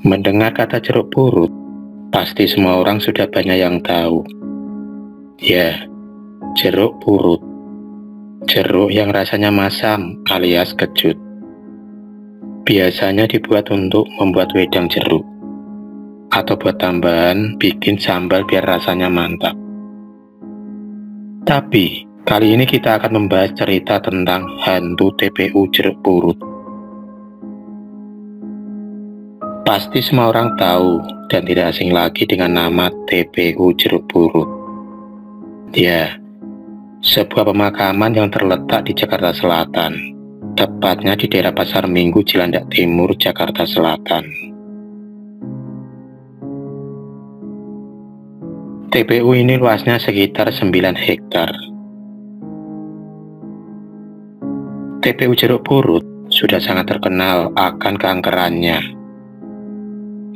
Mendengar kata jeruk purut, pasti semua orang sudah banyak yang tahu. Ya, jeruk purut. Jeruk yang rasanya masam alias kecut. Biasanya dibuat untuk membuat wedang jeruk. Atau buat tambahan bikin sambal biar rasanya mantap. Tapi, kali ini kita akan membahas cerita tentang hantu TPU jeruk purut. Pasti semua orang tahu dan tidak asing lagi dengan nama TPU jeruk purut. Ya, sebuah pemakaman yang terletak di Jakarta Selatan, tepatnya di daerah Pasar Minggu, Cilandak Timur, Jakarta Selatan. TPU ini luasnya sekitar 9 hektar. TPU jeruk purut sudah sangat terkenal akan keangkerannya.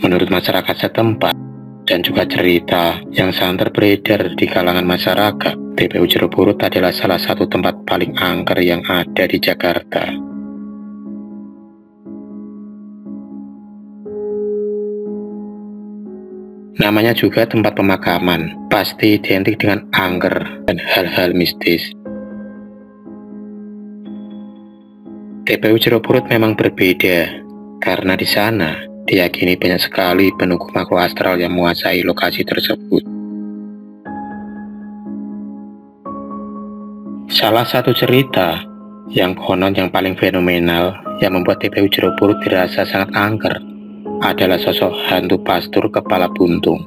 Menurut masyarakat setempat, dan juga cerita yang sangat beredar di kalangan masyarakat, TPU jeruk purut adalah salah satu tempat paling angker yang ada di Jakarta. Namanya juga tempat pemakaman, pasti identik dengan angker dan hal-hal mistis. TPU jeruk purut memang berbeda, karena di sana diyakini banyak sekali penunggu makhluk astral yang menguasai lokasi tersebut. Salah satu cerita yang konon yang paling fenomenal yang membuat TPU jeruk purut dirasa sangat angker adalah sosok hantu pastur kepala buntung.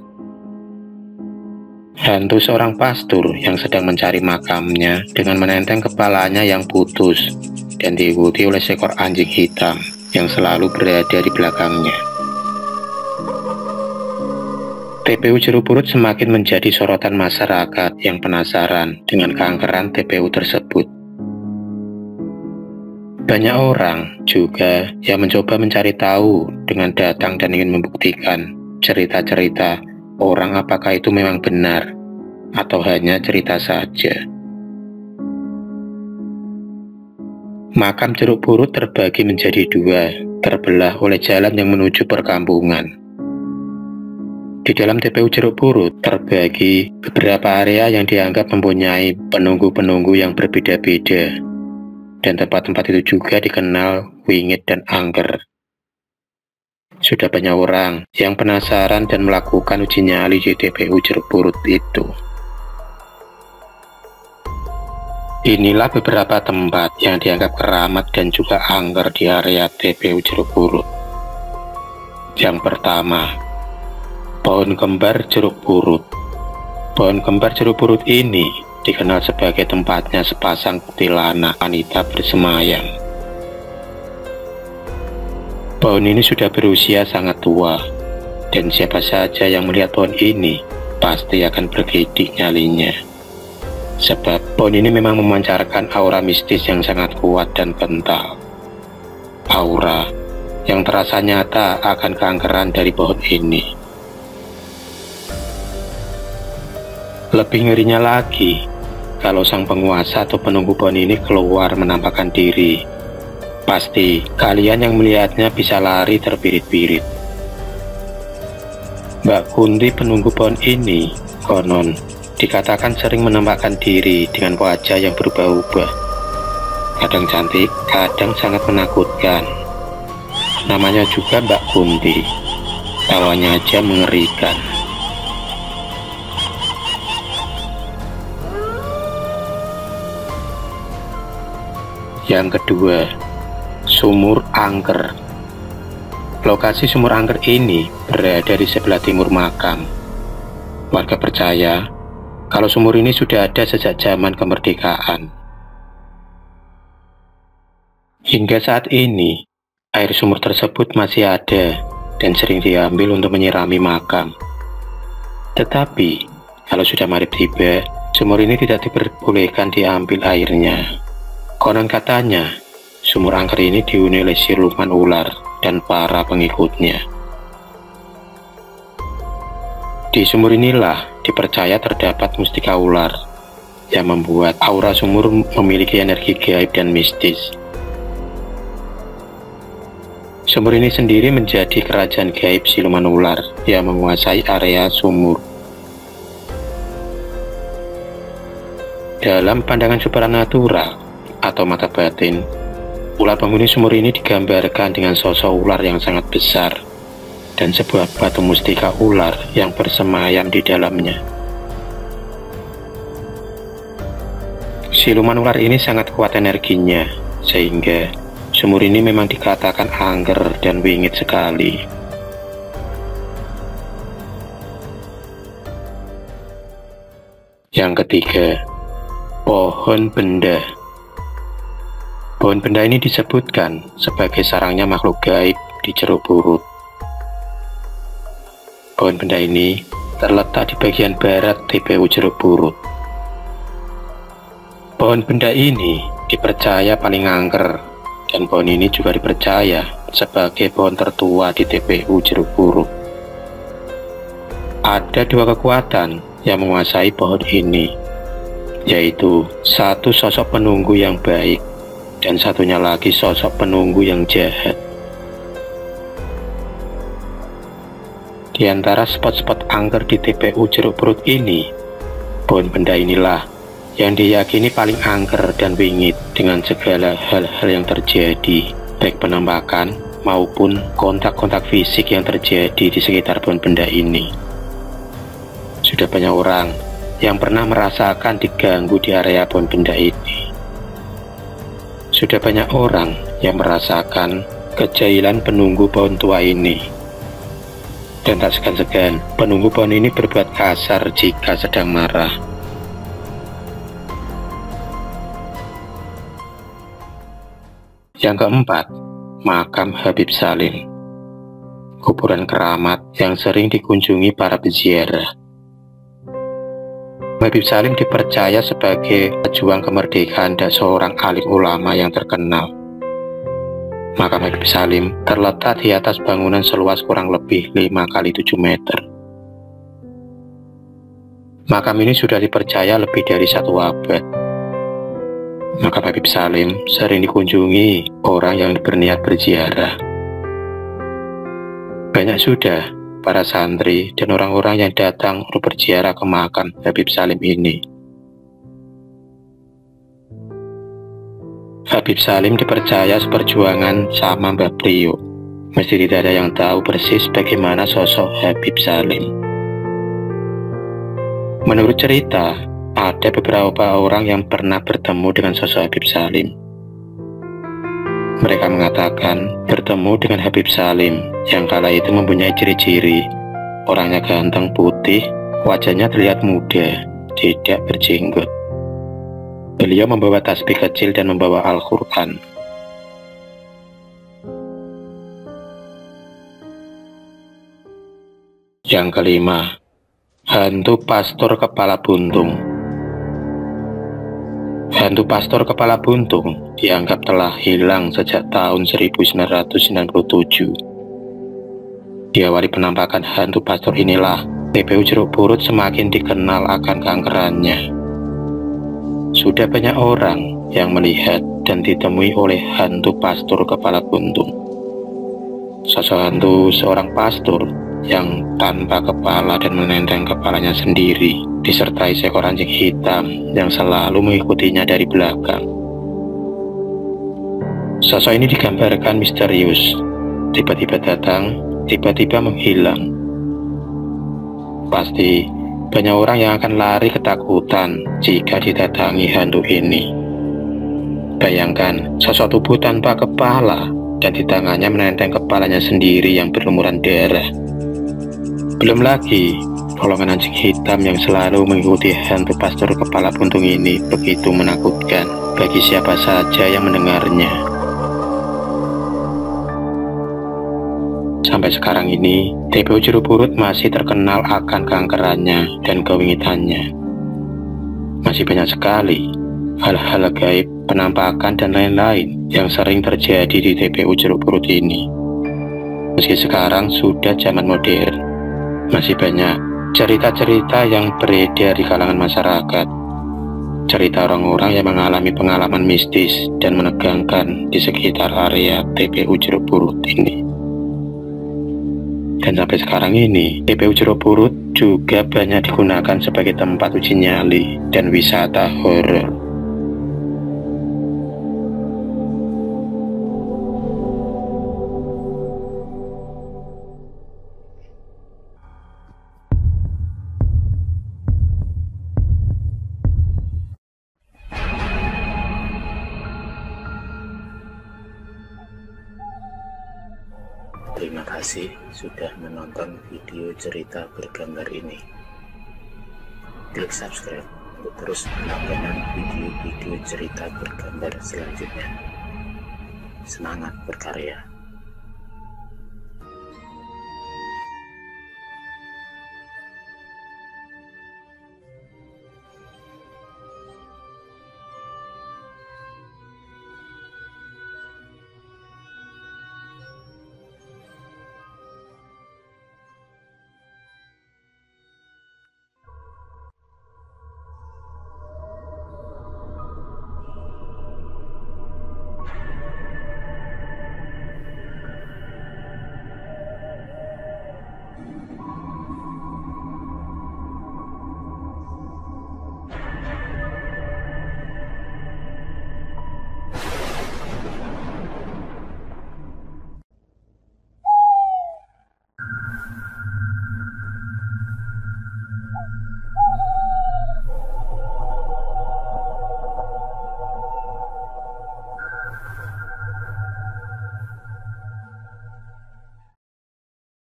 Hantu seorang pastur yang sedang mencari makamnya dengan menenteng kepalanya yang putus dan diikuti oleh seekor anjing hitam yang selalu berada di belakangnya. TPU jeruk purut semakin menjadi sorotan masyarakat yang penasaran dengan keangkeran TPU tersebut. Banyak orang juga yang mencoba mencari tahu dengan datang dan ingin membuktikan cerita-cerita orang apakah itu memang benar atau hanya cerita saja. Makam jeruk purut terbagi menjadi dua, terbelah oleh jalan yang menuju perkampungan. Di dalam TPU jeruk purut terbagi beberapa area yang dianggap mempunyai penunggu-penunggu yang berbeda-beda, dan tempat-tempat itu juga dikenal wingit dan angker. Sudah banyak orang yang penasaran dan melakukan uji nyali di TPU jeruk purut itu. Inilah beberapa tempat yang dianggap keramat dan juga angker di area TPU jeruk purut. Yang pertama, pohon kembar jeruk purut. Pohon kembar jeruk purut ini dikenal sebagai tempatnya sepasang kuntilanak wanita bersemayam. Pohon ini sudah berusia sangat tua, dan siapa saja yang melihat pohon ini pasti akan bergidik nyalinya. Sebab pohon ini memang memancarkan aura mistis yang sangat kuat dan kental. Aura yang terasa nyata akan keangkeran dari pohon ini. Lebih ngerinya lagi, kalau sang penguasa atau penunggu pohon ini keluar menampakkan diri, pasti kalian yang melihatnya bisa lari terbirit-birit. Mbak Kunti penunggu pohon ini, konon dikatakan sering menampakkan diri dengan wajah yang berubah-ubah. Kadang cantik, kadang sangat menakutkan. Namanya juga Mbak Kunti, tawanya aja mengerikan. Yang kedua, sumur angker. Lokasi sumur angker ini berada di sebelah timur makam. Warga percaya kalau sumur ini sudah ada sejak zaman kemerdekaan. Hingga saat ini, air sumur tersebut masih ada dan sering diambil untuk menyirami makam. Tetapi, kalau sudah maghrib tiba, sumur ini tidak diperbolehkan diambil airnya. Konon katanya, sumur angker ini dihuni oleh siluman ular dan para pengikutnya. Di sumur inilah dipercaya terdapat mustika ular yang membuat aura sumur memiliki energi gaib dan mistis. Sumur ini sendiri menjadi kerajaan gaib siluman ular yang menguasai area sumur. Dalam pandangan supranatural atau mata batin, ular penghuni sumur ini digambarkan dengan sosok ular yang sangat besar dan sebuah batu mustika ular yang bersemayam di dalamnya. Siluman ular ini sangat kuat energinya, sehingga sumur ini memang dikatakan angker dan wingit sekali. Yang ketiga, pohon benda. Pohon benda ini disebutkan sebagai sarangnya makhluk gaib di Jeruk Purut. Pohon benda ini terletak di bagian barat TPU Jeruk Purut. Pohon benda ini dipercaya paling angker, dan pohon ini juga dipercaya sebagai pohon tertua di TPU Jeruk Purut. Ada dua kekuatan yang menguasai pohon ini, yaitu satu sosok penunggu yang baik dan satunya lagi sosok penunggu yang jahat. Di antara spot-spot angker di TPU Jeruk Purut ini, pohon benda inilah yang diyakini paling angker dan wingit dengan segala hal-hal yang terjadi, baik penampakan maupun kontak-kontak fisik yang terjadi di sekitar pohon benda ini. Sudah banyak orang yang pernah merasakan diganggu di area pohon benda ini. Sudah banyak orang yang merasakan kejahilan penunggu pohon tua ini. Dan tak segan-segan, penunggu pohon ini berbuat kasar jika sedang marah. Yang keempat, makam Habib Salim. Kuburan keramat yang sering dikunjungi para peziarah. Habib Salim dipercaya sebagai pejuang kemerdekaan dan seorang alim ulama yang terkenal. Makam Habib Salim terletak di atas bangunan seluas kurang lebih 5x7 meter. Makam ini sudah dipercaya lebih dari 1 abad. Makam Habib Salim sering dikunjungi orang yang berniat berziarah. Banyak sudah para santri dan orang-orang yang datang untuk berziarah ke makam Habib Salim ini. Habib Salim dipercaya seperjuangan sama Mbah Priok. Meski tidak ada yang tahu persis bagaimana sosok Habib Salim. Menurut cerita, ada beberapa orang yang pernah bertemu dengan sosok Habib Salim. Mereka mengatakan bertemu dengan Habib Salim yang kala itu mempunyai ciri-ciri orangnya ganteng putih, wajahnya terlihat muda, tidak berjenggot. Beliau membawa tasbih kecil dan membawa Al-Quran. Yang kelima, hantu pastor kepala buntung. Hantu pastor kepala buntung dianggap telah hilang sejak tahun 1997. Diawali penampakan hantu pastor inilah, TPU Jeruk Purut semakin dikenal akan keangkerannya. Sudah banyak orang yang melihat dan ditemui oleh hantu pastor kepala buntung. Sosok hantu seorang pastor yang tanpa kepala dan menenteng kepalanya sendiri, disertai seekor anjing hitam yang selalu mengikutinya dari belakang. Sosok ini digambarkan misterius, tiba-tiba datang, tiba-tiba menghilang. Pasti banyak orang yang akan lari ketakutan jika didatangi hantu ini. Bayangkan sosok tubuh tanpa kepala dan di tangannya menenteng kepalanya sendiri yang berlumuran darah. Belum lagi golongan anjing hitam yang selalu mengikuti hantu pastor kepala buntung ini begitu menakutkan bagi siapa saja yang mendengarnya. Sampai sekarang ini, TPU Jeruk Purut masih terkenal akan keangkerannya dan kewingitannya. Masih banyak sekali hal-hal gaib, penampakan, dan lain-lain yang sering terjadi di TPU Jeruk Purut ini. Meski sekarang sudah zaman modern, masih banyak cerita-cerita yang beredar di kalangan masyarakat. cerita orang-orang yang mengalami pengalaman mistis dan menegangkan di sekitar area TPU Jeruk Purut ini. Dan sampai sekarang ini, TPU Jeruk Purut juga banyak digunakan sebagai tempat uji nyali dan wisata horor. Terima kasih sudah menonton video cerita bergambar ini. Klik subscribe untuk terus mendapatkan video-video cerita bergambar selanjutnya. Semangat berkarya.